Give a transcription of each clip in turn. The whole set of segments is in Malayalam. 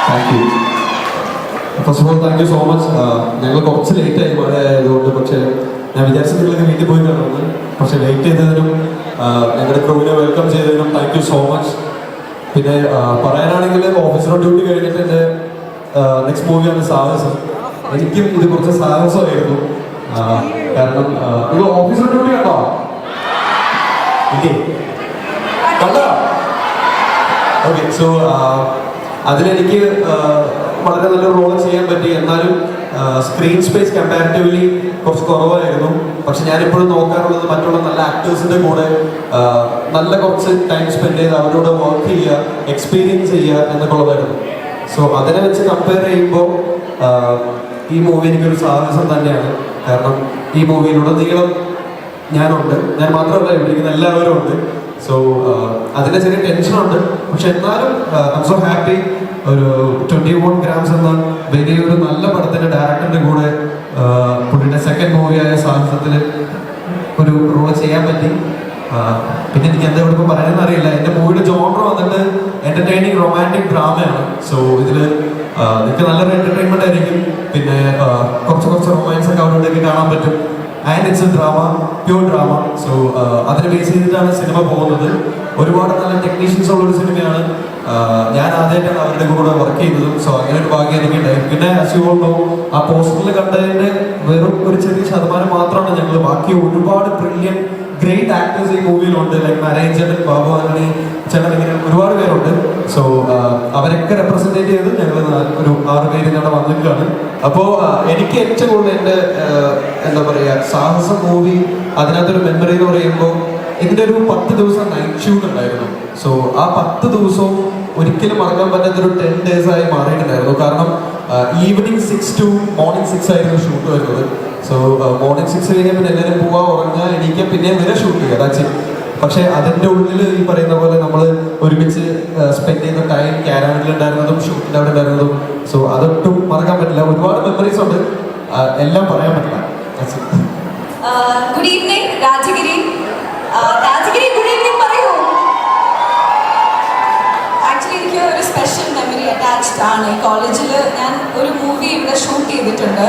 Thank you. First of all thank you so much. ഞങ്ങൾ കുറച്ച് ലേറ്റ് ആയി മഴ ആയതുകൊണ്ട്, പക്ഷേ ഞാൻ വിചാരിച്ചിട്ടുള്ളത് വീട്ടിൽ പോയി കാണുന്നത്. പക്ഷെ ലേറ്റ് ചെയ്തതിനും ഞങ്ങളുടെ ക്രൂവിനെ വെൽക്കം ചെയ്തതിനും താങ്ക് യു സോ മച്ച്. പിന്നെ പറയാനാണെങ്കിൽ ഓഫീസർ ഡ്യൂട്ടി കഴിഞ്ഞിട്ട് എൻ്റെ നെക്സ്റ്റ് മൂവിയാണ് സാഹസം. എനിക്കും ഇത് കുറച്ച് സാഹസമായിരുന്നു. കാരണം നിങ്ങൾ ഓഫീസർ ഡ്യൂട്ടി കണ്ടോ? കണ്ടോ? ഓക്കെ. സോ അതിലെനിക്ക് വളരെ നല്ല റോൾ ചെയ്യാൻ പറ്റി. എന്നാലും സ്ക്രീൻ സ്പേസ് കമ്പാരിറ്റീവ്ലി കുറച്ച് കുറവായിരുന്നു. പക്ഷെ ഞാനിപ്പോഴും നോക്കാറുള്ളത് മറ്റുള്ള നല്ല ആക്ടേഴ്സിൻ്റെ കൂടെ നല്ല കുറച്ച് ടൈം സ്പെൻഡ് ചെയ്ത് അവരോട് വർക്ക് ചെയ്യുക, എക്സ്പീരിയൻസ് ചെയ്യുക എന്നൊക്കെയുള്ളതായിരുന്നു. സോ അതിനെ വെച്ച് കമ്പയർ ചെയ്യുമ്പോൾ ഈ മൂവി എനിക്കൊരു സാഹസം തന്നെയാണ്. കാരണം ഈ മൂവിയിലുടനീളം ഞാനുണ്ട്. ഞാൻ മാത്രമല്ല, ഇവിടെയിരിക്കുന്ന എല്ലാവരും ഉണ്ട്. സോ അതിൻ്റെ ചെറിയ ടെൻഷനുണ്ട്. പക്ഷെ എന്നാലും ഐ എം സോ ഹാപ്പി. ഒരു 21 grams എന്ന വലിയൊരു നല്ല പടത്തിൻ്റെ ഡയറക്ടറിൻ്റെ കൂടെ പുള്ളിയുടെ സെക്കൻഡ് മൂവിയായ സാഹസത്തിൽ ഒരു റോൾ ചെയ്യാൻ പറ്റി. പിന്നെ എനിക്ക് എന്താ ഇവിടെ ഇപ്പോൾ പറയാനെന്ന് അറിയില്ല. എൻ്റെ മൂവിയുടെ ജോണർ വന്നിട്ട് എൻ്റർടൈനിങ് റൊമാൻറ്റിക് ഡ്രാമയാണ്. സോ ഇതിൽ നിങ്ങൾക്ക് നല്ലൊരു എൻ്റർടൈൻമെൻ്റ് ആയിരിക്കും. പിന്നെ കുറച്ച് റൊമാൻസ് ഒക്കെ അവരുടെയൊക്കെ കാണാൻ പറ്റും. And it's A drama, pure drama. So അതിനെ ബേസ് ചെയ്തിട്ടാണ് സിനിമ പോകുന്നത്. ഒരുപാട് നല്ല ടെക്നീഷ്യൻസ് ഉള്ളൊരു സിനിമയാണ്. ഞാൻ ആദ്യമായിട്ടാണ് അവരുടെ കൂടെ വർക്ക് ചെയ്യുന്നതും. സോ അങ്ങനെ ഒരു ഭാഗ്യം എനിക്കുണ്ടായി. പിന്നെ ആസ് യു ഓൾ നോ, ആ പോസ്റ്ററിൽ കണ്ടതിൻ്റെ വെറും ഒരു ചെറിയ ശതമാനം മാത്രമാണ് ഞങ്ങൾ. ബാക്കി ഒരുപാട് ബ്രില്യൻ ഗ്രേറ്റ് ആക്ടേഴ്സ് ഈ മൂവിയിലുണ്ട്. ലൈക്ക് നരേഞ്ചേട്ടൻ, ബാബു ആന്റണി, ചേട്ടൻ, ഇങ്ങനെ ഒരുപാട് പേരുണ്ട്. സോ അവരൊക്കെ റെപ്രസെൻറ്റേറ്റ് ചെയ്ത് ഞങ്ങൾ ഒരു 6 പേര് ഇവിടെ വന്നിട്ടാണ്. അപ്പോൾ എനിക്ക് ഏറ്റവും കൂടുതൽ എൻ്റെ എന്താ പറയുക, സാഹസം മൂവി അതിനകത്തൊരു മെമ്മറി എന്ന് പറയുമ്പോൾ ഇതിൻ്റെ ഒരു 10 ദിവസം നൈറ്റ് ഷൂട്ട് ഉണ്ടായിരുന്നു. സോ ആ 10 ദിവസവും ഒരിക്കലും മറക്കാൻ പറ്റാത്തൊരു 10 days ആയി മാറിയിട്ടുണ്ടായിരുന്നു. കാരണം ഈവനിങ് 6 to മോർണിംഗ് 6 ആയിരുന്നു ഷൂട്ട് വരുന്നത്. സോ മോർണിംഗ് 6 കഴിഞ്ഞാൽ പിന്നെ എല്ലാവരും പോവാ, ഉറങ്ങുക, എണീക്കുക, പിന്നെ വരെ ഷൂട്ട് ചെയ്യുക. That's it. പക്ഷെ അതിൻ്റെ ഉള്ളിൽ ഈ പറയുന്ന പോലെ നമ്മൾ ഒരുമിച്ച് സ്പെൻഡ് ചെയ്യുന്ന ടൈം, ക്യാരവനിലുണ്ടായിരുന്നതും ഷൂട്ടിൻ്റെ അവിടെ ഉണ്ടായിരുന്നതും, സോ അതൊട്ടും മറക്കാൻ പറ്റില്ല. ഒരുപാട് മെമ്മറീസ് ഉണ്ട്, എല്ലാം പറയാൻ പറ്റില്ല. Good evening Rajagiri. Rajagiri good evening പറയൂ. ആക്ച്വലി എനിക്ക് ഒരു സ്പെഷ്യൽ മെമ്മറി അറ്റാച്ച്ഡ് ആണ്. ഈ കോളേജിൽ ഞാൻ ഒരു മൂവി ഇവിടെ ഷൂട്ട് ചെയ്തിട്ടുണ്ട്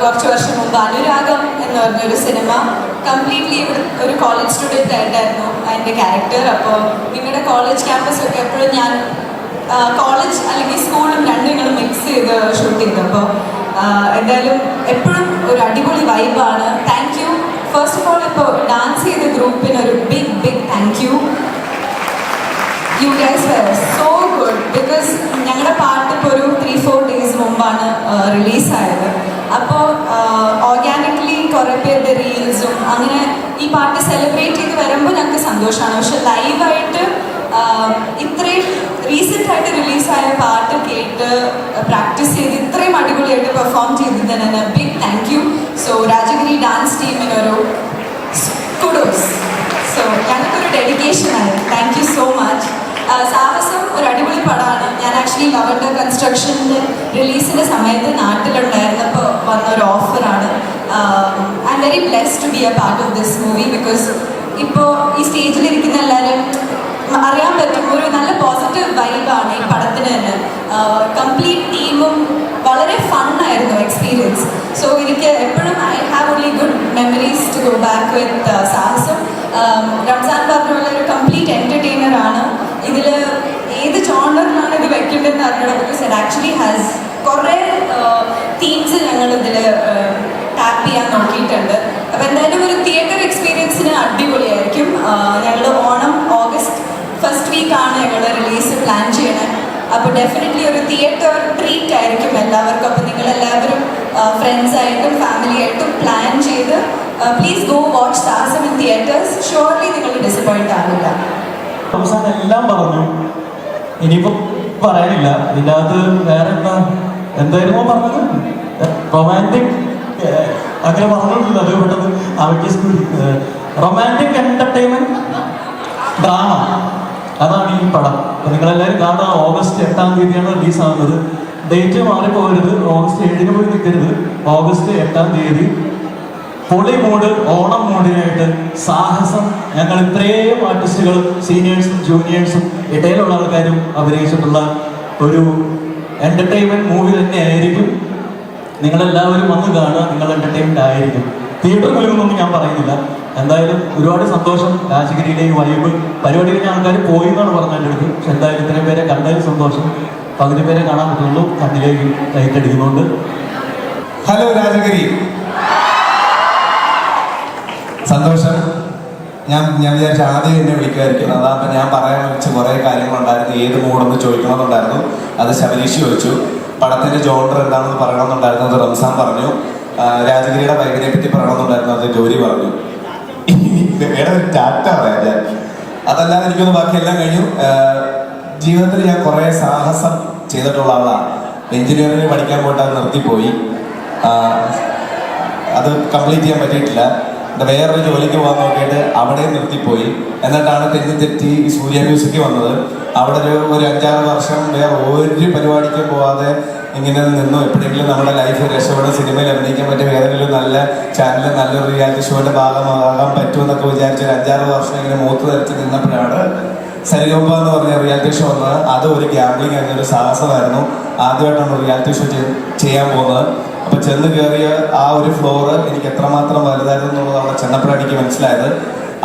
കുറച്ച് വർഷം മുമ്പ്. അനുരാഗം എന്ന് പറഞ്ഞൊരു സിനിമ. കംപ്ലീറ്റ്ലി ഇവിടെ ഒരു കോളേജ് സ്റ്റുഡൻറ്റ് ആയിട്ടായിരുന്നു അതിൻ്റെ ക്യാരക്ടർ. അപ്പോൾ നിങ്ങളുടെ കോളേജ് ക്യാമ്പസൊക്കെ എപ്പോഴും ഞാൻ കോളേജ് അല്ലെങ്കിൽ സ്കൂളും രണ്ടും ഞങ്ങൾ മിക്സ് ചെയ്ത് ഷൂട്ട് ചെയ്തു. അപ്പോൾ എന്തായാലും എപ്പോഴും ഒരു അടിപൊളി വൈബാണ്. Thank you. First of all ഇപ്പോൾ ഡാൻസ് ചെയ്ത ഗ്രൂപ്പിന് ഒരു big thank you. You guys were so good. Because ഞങ്ങളുടെ പാട്ട് ഇപ്പോൾ ഒരു 3-4 days മുമ്പാണ് റിലീസായത്. അപ്പോൾ ഓർഗാനിക്കലി കുറേ പേരുടെ റീൽസും അങ്ങനെ ഈ പാട്ട് സെലിബ്രേറ്റ് ചെയ്ത് വരുമ്പോൾ ഞങ്ങൾക്ക് സന്തോഷമാണ്. പക്ഷെ ലൈവായിട്ട് ഇത്രയും റീസെൻ്റായിട്ട് റിലീസായ പാട്ട് കേട്ട് പ്രാക്ടീസ് ചെയ്ത് ഇത്രയും അടിപൊളിയായിട്ട് പെർഫോം ചെയ്തതിന് big thank you. So Rajagiri dance ടീമിനൊരു കുഡോസ്. സോ ഞങ്ങൾക്കൊരു ഡെഡിക്കേഷനാണ്. Thank you so much. Sahasam ഒരു അടിപൊളി പടമാണ്. ഞാൻ ആക്ച്വലി ലവ് അണ്ടർ കൺസ്ട്രക്ഷൻ്റെ റിലീസിൻ്റെ സമയത്ത് നാട്ടിലുണ്ടായിരുന്നപ്പോൾ വന്നൊരു ഓഫറാണ്. I am very blessed to be a part of this movie. Because ഇപ്പോൾ ഈ സ്റ്റേജിലിരിക്കുന്ന എല്ലാവരും അറിയാൻ പറ്റും ഒരു നല്ല പോസിറ്റീവ് വൈബാണ് ഈ പടത്തിന് തന്നെ. കംപ്ലീറ്റ് ടീമും വളരെ ഫണ്ണായിരുന്നു എക്സ്പീരിയൻസ്. സോ എനിക്ക് എപ്പോഴും I have only good memories to go back with സാഹസം. റംസാൻ പറഞ്ഞുള്ള ഒരു കംപ്ലീറ്റ് എൻ്റർടൈനറാണ്. ഇതിൽ ഏത് ജോണറിലാണ് ഇത് വെക്കേണ്ടതെന്ന് അറിയണം. ബിക്കോസ് ഇറ്റ് ആക്ച്വലി ഹാസ് കുറേ തീംസ് ഞങ്ങളിതിൽ ടാപ്പ് ചെയ്യാൻ നോക്കിയിട്ടുണ്ട്. അപ്പോൾ എന്തായാലും ഒരു തിയേറ്റർ എക്സ്പീരിയൻസിന് അടിപൊളിയായിരിക്കും. ഞങ്ങൾ ഓണം ഓഗസ്റ്റ് ഫസ്റ്റ് വീക്കാണ് ഞങ്ങൾ റിലീസ് പ്ലാൻ ചെയ്യണത്. അപ്പോൾ ഡെഫിനറ്റ്ലി ഒരു തിയേറ്റർ ട്രീറ്റ് ആയിരിക്കും എല്ലാവർക്കും. അപ്പോൾ നിങ്ങളെല്ലാവരും ഫ്രണ്ട്സായിട്ടും ഫാമിലിയായിട്ടും പ്ലാൻ ചെയ്ത് പ്ലീസ് ഗോ വാച്ച് സാഹസം ഇൻ തിയേറ്റേഴ്സ്. ഷുവർലി നിങ്ങൾ ഡിസപ്പോയിൻ്റ് ആവില്ല. അവസാനം എല്ലാം പറഞ്ഞു, ഇനിയിപ്പോൾ പറയാനില്ല. ഇതിൻ്റെ അകത്ത് വേറെ എന്തായിരുന്നു പറഞ്ഞത്? റൊമാൻറ്റിക് അങ്ങനെ പറഞ്ഞിട്ടില്ല. അത് പെട്ടെന്ന് അവർക്ക് റൊമാൻറ്റിക് എൻ്റർടൈൻമെൻറ്റ് ഡ്രാമ, അതാണ് ഈ പടം. അപ്പോൾ നിങ്ങളെല്ലാവരും കാണാം. ഓഗസ്റ്റ് 8 തീയതിയാണ് റിലീസാകുന്നത്. ഡേറ്റ് മാറിപ്പോകരുത്. ഓഗസ്റ്റ് 7 പോയി നിൽക്കരുത്. ഓഗസ്റ്റ് 8 പൊളി മൂഡ്, ഓണം മൂഡിനായിട്ട് സാഹസം. ഞങ്ങൾ ഇത്രയും ആർട്ടിസ്റ്റുകൾ, സീനിയേഴ്സും ജൂനിയേഴ്സും ഇടയിലുള്ള ആൾക്കാരും അഭിനയിച്ചിട്ടുള്ള ഒരു എൻ്റർടൈൻമെൻറ്റ് മൂവി തന്നെയായിരിക്കും. നിങ്ങളെല്ലാവരും വന്ന് കാണുക, നിങ്ങൾ എൻ്റർടൈൻമെൻ്റ് ആയിരിക്കും. തിയേറ്ററിൽ നിന്നൊന്നും ഞാൻ പറയുന്നില്ല. എന്തായാലും ഒരുപാട് സന്തോഷം. രാജഗിരിയിലെ ഈ വൈബ് പരിപാടി കഴിഞ്ഞ ആൾക്കാർ പോയി എന്നാണ് പറഞ്ഞ എൻ്റെ അടുത്ത്. പക്ഷെ എന്തായാലും ഇത്രയും പേരെ കണ്ടതിൽ സന്തോഷം. പകുതി പേരെ കാണാൻ പറ്റുള്ളൂ, കണ്ണിലേക്ക് ലൈറ്റ് അടിക്കുന്നുണ്ട്. ഹലോ രാജഗിരി, സന്തോഷം. ഞാൻ വിചാരിച്ച ആദ്യം എന്നെ വിളിക്കുമായിരിക്കും. അതാകുമ്പോൾ ഞാൻ പറയാൻ വെച്ച് കുറേ കാര്യങ്ങളുണ്ടായിരുന്നു. ഏത് മൂഡെന്ന് ചോദിക്കണമെന്നുണ്ടായിരുന്നു, അത് ശബരീഷ് ചോദിച്ചു. പടത്തിന്റെ ജോണ്ടർ എന്താണെന്ന് പറയണമെന്നുണ്ടായിരുന്നു, അത് റംസാൻ പറഞ്ഞു. രാജഗിരിയുടെ വൈകിനെ പറ്റി പറയണമെന്നുണ്ടായിരുന്നു, അത് ജോലി പറഞ്ഞു. വേറെ ഒരു ടാറ്റ പറയാം ഞാൻ. അതല്ലാതെ എനിക്കൊന്ന് ബാക്കിയെല്ലാം കഴിഞ്ഞു. ജീവിതത്തിൽ ഞാൻ കുറേ സാഹസം ചെയ്തിട്ടുള്ള ആളാണ്. എഞ്ചിനീയറിംഗ് പഠിക്കാൻ പോയിട്ട് അത് നിർത്തിപ്പോയി. അത് കംപ്ലീറ്റ് ചെയ്യാൻ പറ്റിയിട്ടില്ല. വേറൊരു ജോലിക്ക് പോകാൻ നോക്കിയിട്ട് അവിടെ നിർത്തിപ്പോയി. എന്നിട്ടാണ് തെറ്റി സൂര്യ മ്യൂസിക്ക് വന്നത്. അവിടെ ഒരു 5-6 വർഷം വേറെ ഒരു പരിപാടിക്ക് പോവാതെ ഇങ്ങനെ നിന്നു. എപ്പോഴെങ്കിലും നമ്മുടെ ലൈഫ് രക്ഷപ്പെടുന്ന സിനിമയിൽ അഭിനയിക്കാൻ പറ്റിയ ഏതെങ്കിലും നല്ല ചാനലിൽ നല്ലൊരു റിയാലിറ്റി ഷോയുടെ ഭാഗമാകാൻ പറ്റുമെന്നൊക്കെ വിചാരിച്ച് ഒരു 5-6 വർഷം ഇങ്ങനെ മൂത്ത് ധരിച്ച് നിന്നപ്പോഴാണ് സരിഗമ എന്ന് പറഞ്ഞ റിയാലിറ്റി ഷോ വന്നത്. അത് ഒരു ഗ്യാംബ്ലിംഗ് എന്നൊരു സാഹസമായിരുന്നു. ആദ്യമായിട്ടാണ് റിയാലിറ്റി ഷോ ചെയ്യാൻ പോകുന്നത്. അപ്പൊ ചെന്ന് കയറിയ ആ ഒരു ഫ്ലോറ് എനിക്ക് എത്രമാത്രം വലുതായിരുന്നു എന്നുള്ളത് അവിടെ ചെന്നപ്പോഴാണ് എനിക്ക് മനസ്സിലായത്.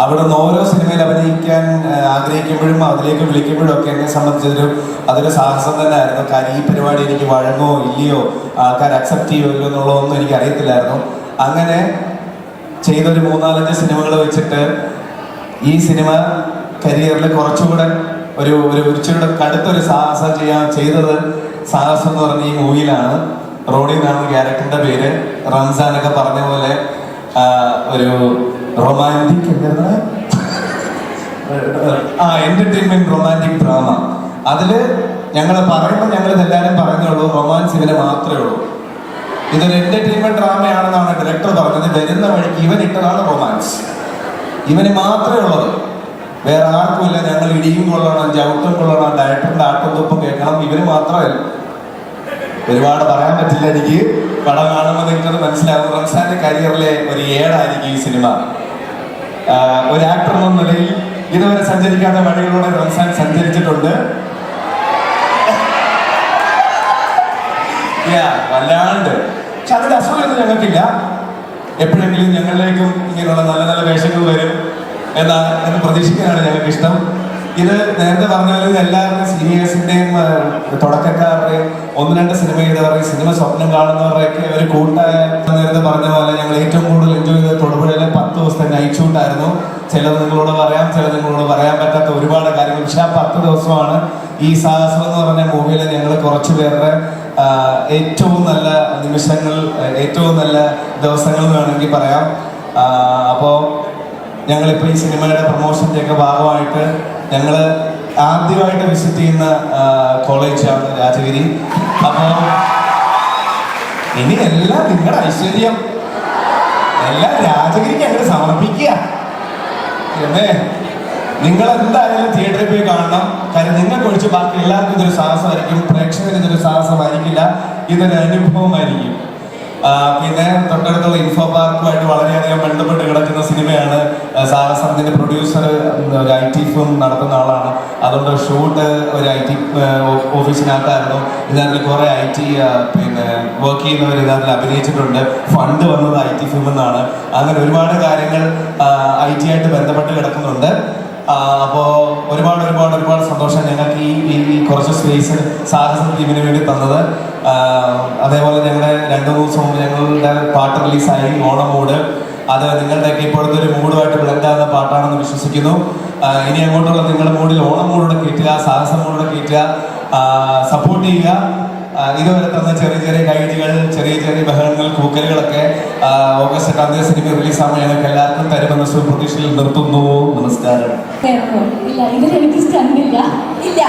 അവിടെ നിന്ന് ഓരോ സിനിമയിൽ അഭിനയിക്കാൻ ആഗ്രഹിക്കുമ്പോഴും അതിലേക്ക് വിളിക്കുമ്പോഴും ഒക്കെ എന്നെ അതൊരു സാഹസം തന്നെ ആയിരുന്നു. കാര്യം ഈ പരിപാടി എനിക്ക് വഴങ്ങോ ഇല്ലയോ, ആൾക്കാർ അക്സെപ്റ്റ് ചെയ്യുമോ ഇല്ലയോ എന്നുള്ളതൊന്നും എനിക്ക് അറിയത്തില്ലായിരുന്നു. അങ്ങനെ ചെയ്തൊരു 3-4 സിനിമകൾ വെച്ചിട്ട് ഈ സിനിമ കരിയറിൽ കുറച്ചുകൂടെ ഒരു ഇച്ചിരി കടുത്തൊരു സാഹസം ചെയ്തത് സാഹസം എന്ന് പറഞ്ഞ ഈ മൂവിയിലാണ്. റോഡി എന്നാണ് ക്യാരക്ടറിന്റെ പേര്. റംസാനൊക്കെ പറഞ്ഞ പോലെ ഒരു റൊമാൻറ്റിക് എന്റർടൈൻമെന്റ് റൊമാൻറ്റിക് ഡ്രാമ. അതില് ഞങ്ങൾ പറയുമ്പോൾ ഞങ്ങൾ ഇതെല്ലാവരും പറഞ്ഞുള്ളൂ, റൊമാൻസ് ഇവന് മാത്രമേ ഉള്ളൂ. ഇതൊരു എന്റർടൈൻമെന്റ് ഡ്രാമയാണെന്നാണ് ഡയറക്ടർ പറഞ്ഞത്. വരുന്ന വഴിക്ക് ഇവൻ ഇട്ടതാണ് റൊമാൻസ്, ഇവന് മാത്രമേ ഉള്ളത്, വേറെ ആർക്കുമില്ല. ഞങ്ങൾ ഇടിയും കൊള്ളണം, ചവിട്ടും കൊള്ളണം, ഡയറക്ടറിന്റെ ആട്ടും തുപ്പും കേൾക്കണം, ഇവന് മാത്രമല്ല. ഒരുപാട് പറയാൻ പറ്റില്ല എനിക്ക്. പടം കാണുമ്പോൾ നിങ്ങൾക്കത് മനസ്സിലാകും. റംസാന്റെ കരിയറിലെ ഒരു ഏടായിരിക്കും ഈ സിനിമ. ഒരു ആക്ടർ എന്ന നിലയിൽ ഇതുവരെ സഞ്ചരിക്കാത്ത വഴികളിലൂടെ റംസാൻ സഞ്ചരിച്ചിട്ടുണ്ട്. വല്ലാണ്ട്. പക്ഷെ അതിന്റെ അസുഖമൊന്നും ഞങ്ങൾക്കില്ല. എപ്പോഴെങ്കിലും ഞങ്ങളിലേക്കും ഇങ്ങനെയുള്ള നല്ല നല്ല വേഷങ്ങൾ വരും എന്ന് പ്രതീക്ഷിക്കാനാണ് ഞങ്ങൾക്ക് ഇഷ്ടം. ഇത് നേരത്തെ പറഞ്ഞാലും എല്ലാവരുടെയും സീനിയേഴ്സിന്റെയും തുടക്കക്കാരുടെയും 1-2 സിനിമ ചെയ്തവരുടെയും സിനിമ സ്വപ്നം കാണുന്നവരുടെയൊക്കെ ഒരു കൂട്ടായ, നേരത്തെ പറഞ്ഞ പോലെ ഞങ്ങൾ ഏറ്റവും കൂടുതൽ എൻജോയ് ചെയ്ത തൊടുപുഴയിലെ 10 ദിവസത്തെ നൈറ്റ് ഷൂട്ടായിരുന്നു. ചിലത് നിങ്ങളോട് പറയാം, ചിലത് നിങ്ങളോട് പറയാൻ പറ്റാത്ത ഒരുപാട് കാര്യങ്ങൾ. പക്ഷെ ആ 10 ദിവസമാണ് ഈ സാഹസം എന്ന് പറഞ്ഞ മൂവിയിൽ ഞങ്ങൾ കുറച്ചു പേരുടെ ഏറ്റവും നല്ല നിമിഷങ്ങൾ, ഏറ്റവും നല്ല ദിവസങ്ങൾ എന്ന് വേണമെങ്കിൽ പറയാം. അപ്പോൾ ഞങ്ങളിപ്പോൾ ഈ സിനിമയുടെ പ്രൊമോഷൻ്റെ ഒക്കെ ഭാഗമായിട്ട് ഞങ്ങൾ ആദ്യമായിട്ട് വിസിറ്റ് ചെയ്യുന്ന കോളേജാണ് രാജഗിരി. അപ്പോൾ ഇനി എല്ലാം നിങ്ങളുടെ ഐശ്വര്യം എല്ലാം രാജഗിരിക്ക് അങ്ങോട്ട് സമർപ്പിക്കുക. എന്നേ നിങ്ങൾ എന്തായാലും തിയേറ്ററിൽ പോയി കാണണം. കാര്യം നിങ്ങൾക്ക് ഒഴിച്ച് ബാക്കി എല്ലാവർക്കും ഇതൊരു സാഹസമായിരിക്കും. പ്രേക്ഷകന് ഇതൊരു സാഹസമായിരിക്കില്ല, ഇതൊരു അനുഭവമായിരിക്കും. പിന്നെ തൊട്ടടുത്തുള്ള ഇൻഫോ പാർക്കുമായിട്ട് വളരെയധികം ബന്ധപ്പെട്ട് കിടക്കുന്ന സിനിമയാണ് സാഹസം. ഇതിന്റെ പ്രൊഡ്യൂസർ ഒരു IT ഫിലിം നടത്തുന്ന ആളാണ്. അതുകൊണ്ട് ഷൂട്ട് ഒരു IT ഓഫീസിനകത്തായിരുന്നു. ഇതിനകത്ത് കുറെ IT പിന്നെ വർക്ക് ചെയ്യുന്നവർ ഇതിനകത്ത് അഭിനയിച്ചിട്ടുണ്ട്. ഫണ്ട് വന്നത് IT ഫിലിം എന്നാണ്. അങ്ങനെ ഒരുപാട് കാര്യങ്ങൾ IT ആയിട്ട് ബന്ധപ്പെട്ട് കിടക്കുന്നുണ്ട്. അപ്പോൾ ഒരുപാട് സന്തോഷം ഞങ്ങൾക്ക് ഈ കുറച്ച് സ്പേസ് സാഹസം ടീമിന് വേണ്ടി തന്നത്. അതേപോലെ ഞങ്ങളുടെ 2 ദിവസം മുമ്പ് ഞങ്ങളുടെ പാട്ട് റിലീസായി, ഓണം മൂഡ്. അത് നിങ്ങളുടെയൊക്കെ ഇപ്പോഴത്തെ ഒരു മൂഡുമായിട്ട് ബ്ലെൻഡ് ആകുന്ന പാട്ടാണെന്ന് വിശ്വസിക്കുന്നു. ഇനി അങ്ങോട്ടുള്ള നിങ്ങളുടെ മൂഡിൽ ഓണം മൂഡോടെ കയറ്റുക, സാഹസം മൂഡോടെ കയറ്റുക, സപ്പോർട്ട് ചെയ്യുക. ഇതുവരെ തന്ന ചെറിയ കൈഡികൾ, ചെറിയ ബഹളങ്ങൾ, കൂക്കലുകളൊക്കെ ഓഗസ്റ്റ് 8 സിനിമ റിലീസാകുമ്പോൾ ഞങ്ങൾക്ക് എല്ലാവർക്കും തരുമെന്ന പ്രതീക്ഷയിൽ നിർത്തുന്നു. നമസ്കാരം. ഇല്ല, ഇതിൽ എനിക്ക് സ്റ്റണ്ടില്ല. ഇല്ല,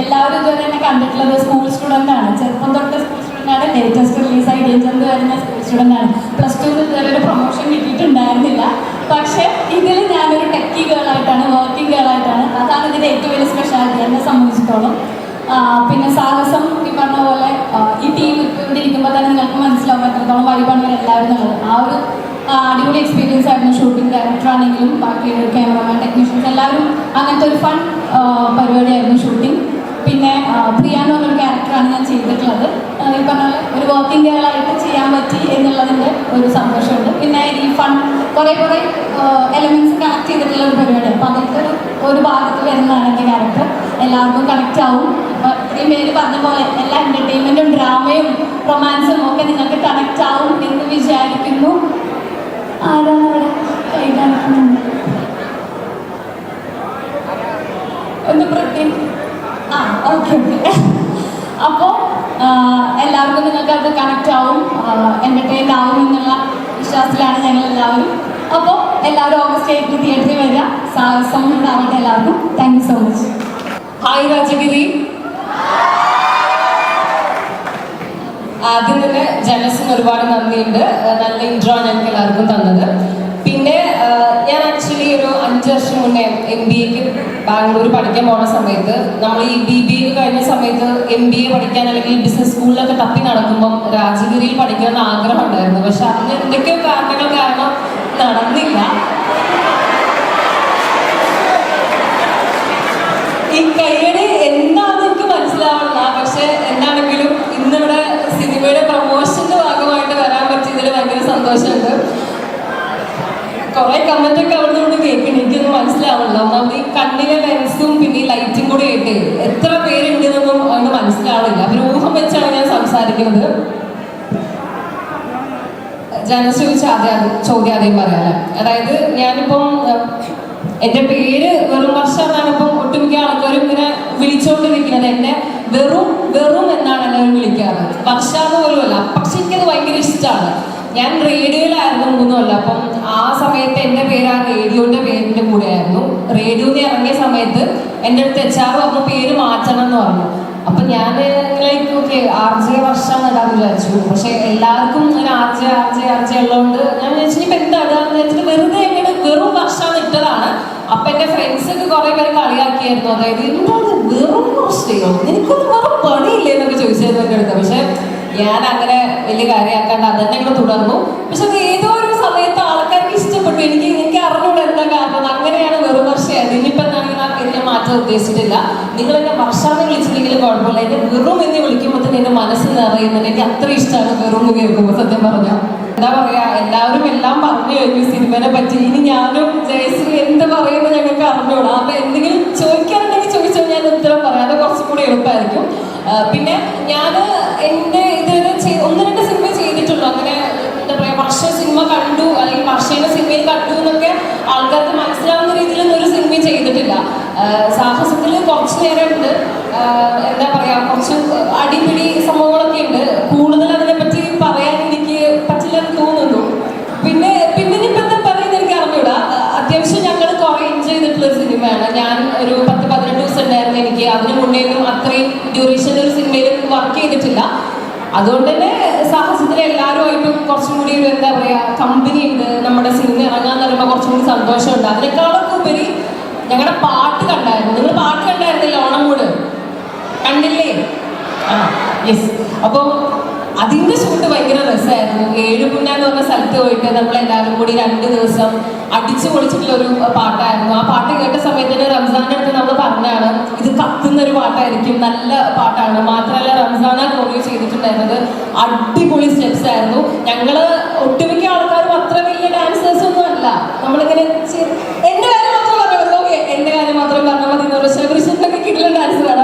എല്ലാവരും ഇതുവരെ എന്നെ കണ്ടിട്ടുള്ളത് സ്കൂൾ സ്റ്റുഡൻ്റ് ആണ്. ചെറുപ്പം തൊട്ട് സ്കൂൾ സ്റ്റുഡൻ്റ് ആണ്. ലേറ്റസ്റ്റ് റിലീസായി ഇടിയഞ്ചന്ത് വരുന്ന സ്കൂൾ സ്റ്റുഡൻ്റ് ആണ്. +2 ഇതുവരെ ഒരു പ്രൊമോഷൻ കിട്ടിയിട്ടുണ്ടായിരുന്നില്ല. പക്ഷെ ഇതിൽ ഞാനൊരു ടെക്കി ഗേളായിട്ടാണ്, വർക്കിംഗ് ഗേളായിട്ടാണ്. അതാണ് ഇതിൻ്റെ ഏറ്റവും വലിയ സ്പെഷ്യാലിറ്റി എന്നെ സംബന്ധിച്ചിടത്തോളം. പിന്നെ സാഹസം ഈ പറഞ്ഞ പോലെ ഈ ടീം ഇവിടെ ഇരിക്കുമ്പോൾ തന്നെ നിങ്ങൾക്ക് മനസ്സിലാവും എത്രത്തോളം വൈബാണ് എല്ലാവരും എന്നുള്ളത്. ആ ഒരു അടിപൊളി എക്സ്പീരിയൻസ് ആയിരുന്നു. ഷൂട്ടിംഗ് ഡയറക്ടർ ആണെങ്കിലും ബാക്കി ക്യാമറമാൻ, ടെക്നീഷ്യൻസ് എല്ലാവരും അങ്ങനത്തെ ഒരു ഫൺ പരിപാടിയായിരുന്നു ഷൂട്ടിംഗ്. പിന്നെ പ്രിയ എന്ന് പറഞ്ഞൊരു ക്യാരക്ടർ ആണ് ഞാൻ ചെയ്തിട്ടുള്ളത്. ഈ പറഞ്ഞ പോലെ ഒരു വർക്കിംഗ് ഗേളായിട്ട് ചെയ്യാൻ പറ്റി എന്നുള്ളതിൻ്റെ ഒരു സന്തോഷമുണ്ട്. പിന്നെ ഈ കുറേ എലമെന്റ്സ് കണക്ട് ചെയ്തിട്ടുള്ള ഒരു പരിപാടിയാണ്. അപ്പോൾ അതിൻ്റെ ഒരു ഭാഗത്ത് വരുന്നതാണ് എൻ്റെ ക്യാരക്ടർ. എല്ലാവർക്കും കണക്റ്റ് ആവും. അപ്പോൾ ഇത്രയും പേര് പറഞ്ഞ പോലെ എല്ലാ എൻ്റർടൈൻമെൻറ്റും ഡ്രാമയും റൊമാൻസും ഒക്കെ നിങ്ങൾക്ക് കണക്റ്റ് ആവും എന്ന് വിചാരിക്കുന്നു. ആരാണ് ഇവിടെ കൈ കാണിക്കുന്നുണ്ട്? ഒന്ന് പ്രത്യേകം ഓക്കെ. അപ്പോൾ എല്ലാവർക്കും നിങ്ങൾക്ക് അത് കണക്റ്റ് ആവും, എൻ്റർടൈൻഡ് ആവും എന്നുള്ള വിശ്വാസത്തിലാണ് ഞങ്ങൾ എല്ലാവരും. അപ്പോൾ എല്ലാവരും ഓഗസ്റ്റ് 8 തിയേറ്ററിൽ വരിക. സാഹസം ഉണ്ടാവട്ടെ എല്ലാവർക്കും. Thank you so much. Hi Rajagiri. ആദ്യം തന്നെ ജനസിന് ഒരുപാട് നന്ദിയുണ്ട്. നല്ല ഇൻട്രോ ആണ് ഞങ്ങൾക്ക് എല്ലാവർക്കും തന്നത്. പിന്നെ ഞാൻ ആക്ച്വലി ഒരു 5 വർഷം മുന്നേ MBA ബാംഗ്ലൂർ പഠിക്കാൻ പോണ സമയത്ത് നമ്മൾ ഈ BBA കഴിഞ്ഞ സമയത്ത് MBA പഠിക്കാൻ അല്ലെങ്കിൽ ബിസിനസ് സ്കൂളിലൊക്കെ തപ്പി നടക്കുമ്പം രാജഗിരിയിൽ പഠിക്കണമെന്ന് ആഗ്രഹം ഉണ്ടായിരുന്നു. പക്ഷെ അന്ന് എന്തൊക്കെയോ കാരണങ്ങൾ കാരണം നടന്നില്ല. ഈ കയ്യടി എന്താണെന്ന് എനിക്ക് മനസ്സിലാവണില്ല. പക്ഷെ എന്താണെങ്കിലും ഇന്നിവിടെ സിനിമയുടെ പ്രൊമോഷന്റെ ഭാഗമായിട്ട് വരാൻ പറ്റിയതിൽ ഭയങ്കര സന്തോഷമുണ്ട്. കുറെ കമന്റ് ഒക്കെ അവിടെ കൊണ്ട് കേൾക്കണം, എനിക്കൊന്നും മനസ്സിലാവണില്ല. ഒന്നാമത് ഈ കണ്ണിലെ ലെൻസും പിന്നെ ഈ ലൈറ്റും കൂടി ആയിട്ട് എത്ര പേരുണ്ടെന്നൊന്നും അതുകൊണ്ട് മനസ്സിലാവണില്ല. ഒരു ഊഹം വെച്ചാണ് ഞാൻ സംസാരിക്കുന്നത്. ജനസ് ചോദ്യം ആദ്യം പറയാം. അതായത് ഞാനിപ്പം എന്റെ പേര് വെറും വർഷ എന്നാണ് ഇപ്പം ഒട്ടുമിക്ക ആൾക്കാരും ഇങ്ങനെ വിളിച്ചുകൊണ്ടിരിക്കുന്നത്. എന്നെ വെറും എന്നാണ് എല്ലാവരും വിളിക്കാറ്, വർഷ എന്ന് പോലും അല്ല. പക്ഷെ എനിക്കത് ഭയങ്കര ഇഷ്ടമാണ്. ഞാൻ റേഡിയോയിലായിരുന്നു 3 കൊല്ലം. അപ്പം ആ സമയത്ത് എൻ്റെ പേര് ആ റേഡിയോന്റെ പേരിന്റെ കൂടെ ആയിരുന്നു. റേഡിയോന്ന് ഇറങ്ങിയ സമയത്ത് എൻ്റെ അടുത്ത് HR പറഞ്ഞു പേര് മാറ്റണം എന്ന് പറഞ്ഞു. അപ്പൊ ഞാൻ ഓക്കെ RJ വർഷം നടാന്ന് വിചാരിച്ചു. പക്ഷെ എല്ലാവർക്കും ഇങ്ങനെ RJ ഉള്ളതുകൊണ്ട് ഞാൻ വിചാരിച്ചു ഇപ്പൊ എന്താന്ന് വിചാരിച്ചിട്ട് വെറുതെ എങ്ങനെ വെറും വർഷം ഇട്ടതാണ്. അപ്പൊ എന്റെ ഫ്രണ്ട്സ് ഒക്കെ കുറെ പേര് കളിയാക്കിയായിരുന്നു. അതായത് എന്താണ് വെറും വർഷയോ, നിനക്കൊന്നും വെറും പണിയില്ലേ എന്നൊക്കെ ചോദിച്ചായിരുന്നു എൻ്റെ അടുത്ത്. പക്ഷെ ഞാൻ അങ്ങനെ വലിയ കാര്യമാക്കാണ്ട് അത് തന്നെ തുടർന്നു. പക്ഷെ അത് ഏതോ ഒരു സമയത്ത് ആൾക്കാർക്ക് ഇഷ്ടപ്പെട്ടു. എനിക്ക് അറിഞ്ഞൂടെ എന്താ കാരണം. അങ്ങനെയാണ് വെറും വർഷമായത്. ഇനിയിപ്പോ ഇതിനെ മാറ്റാൻ ഉദ്ദേശിച്ചിട്ടില്ല. നിങ്ങൾ എന്നെ വർഷാന്ന് വിളിച്ചില്ലെങ്കിലും കുഴപ്പമില്ല. എന്നെ വെറും എന്ന് വിളിക്കുമ്പോൾ തന്നെ എന്റെ മനസ്സ് നിറയുന്നുണ്ട്. എനിക്ക് അത്ര ഇഷ്ടമാണ് വെറും എന്ന് കേൾക്കുമ്പോൾ. സത്യം പറഞ്ഞാൽ എന്താ പറയാ, എല്ലാവരും എല്ലാം പറഞ്ഞു കഴിഞ്ഞു സിനിമനെ പറ്റി. ഇനി ഞാനും ജയശ്രീ എന്ത് പറയുന്നത് ഞങ്ങൾക്ക് അറിഞ്ഞോളാം. അപ്പൊ എന്തെങ്കിലും ചോദിക്കാനുണ്ടെങ്കിൽ ചോദിച്ചാൽ ഞാൻ ഉത്തരം പറയാം. അത് കുറച്ചും കൂടി എളുപ്പമായിരിക്കും. പിന്നെ ഞാൻ എൻ്റെ ഇതുവരെ 1-2 സിനിമ ചെയ്തിട്ടുള്ളൂ. അങ്ങനെ എന്താ പറയാ, വർഷ സിനിമ കണ്ടു അല്ലെങ്കിൽ വർഷയുടെ സിനിമയിൽ കണ്ടു എന്നൊക്കെ ആൾക്കാർക്ക് മനസ്സിലാവുന്ന രീതിയിലൊന്നും ഒരു സിനിമയും ചെയ്തിട്ടില്ല. സാഹസത്തിൽ കുറച്ച് നേരം ഉണ്ട്. എന്താ പറയാ, കുറച്ച് അടിപിടി സംഭവങ്ങളൊക്കെ ഉണ്ട്. കൂടുതൽ അതിനെപ്പറ്റി പറയാൻ എനിക്ക് പറ്റില്ല എന്ന് തോന്നുന്നു. പിന്നെ ഇനിയിപ്പോൾ എന്താ പറയുന്നത് എനിക്ക് അറിഞ്ഞൂടാ. അത്യാവശ്യം ഞങ്ങൾ കുറെ എൻജോയ് ചെയ്തിട്ടുള്ള ഒരു സിനിമയാണ്. ഞാൻ ഒരു 10-12 ദിവസം ഉണ്ടായിരുന്നു എനിക്ക്. അതിന് മുന്നേന്നും അത്രയും ഡ്യൂറേഷൻ്റെ ഒരു സിനിമയിലും വർക്ക് ചെയ്തിട്ടില്ല. അതുകൊണ്ട് തന്നെ സാഹസത്തിൽ എല്ലാവരുമായിട്ടും കുറച്ചും കൂടി ഒരു എന്താ പറയാ കമ്പനി ഉണ്ട്. നമ്മുടെ സിനിമ ഇറങ്ങാന്ന് പറയുമ്പോൾ കുറച്ചും കൂടി സന്തോഷമുണ്ട്. അതിനേക്കാളൊക്കെ ഉപരി ഞങ്ങളുടെ പാട്ട് കണ്ടായിരുന്നു. നിങ്ങൾ പാട്ട് കണ്ടായിരുന്നില്ല? ഓണം മൂട് കണ്ടില്ലേ? യെസ്. അപ്പോൾ അതിൻ്റെ ഷൂട്ട് ഭയങ്കര രസമായിരുന്നു. ഏഴുപുന്ന എന്ന് പറഞ്ഞ സ്ഥലത്ത് പോയിട്ട് നമ്മളെല്ലാവരും കൂടി 2 ദിവസം അടിച്ചു പൊളിച്ചിട്ടുള്ള ഒരു പാട്ടായിരുന്നു. ആ പാട്ട് കേട്ട സമയത്ത് തന്നെ റംസാൻ്റെ അടുത്ത് നമ്മൾ പറഞ്ഞാണ് ഇത് കത്തുന്നൊരു പാട്ടായിരിക്കും, നല്ല പാട്ടാണ്. മാത്രമല്ല റംസാനാണ് കോറിയോ ചെയ്തിട്ടുണ്ടായിരുന്നത്. അടിപൊളി സ്റ്റെപ്സ് ആയിരുന്നു. ഞങ്ങൾ ഒട്ടുമിക്ക ആൾക്കാരും അത്ര വലിയ ഡാൻസേഴ്സ് ഒന്നും അല്ല. നമ്മളിങ്ങനെ എൻ്റെ കാര്യം മാത്രം പറഞ്ഞാൽ മതി. ഓക്കെ, എൻ്റെ കാര്യം മാത്രം പറഞ്ഞാൽ മതി. പക്ഷേ കിട്ടുന്ന ഡാൻസ് വേണം.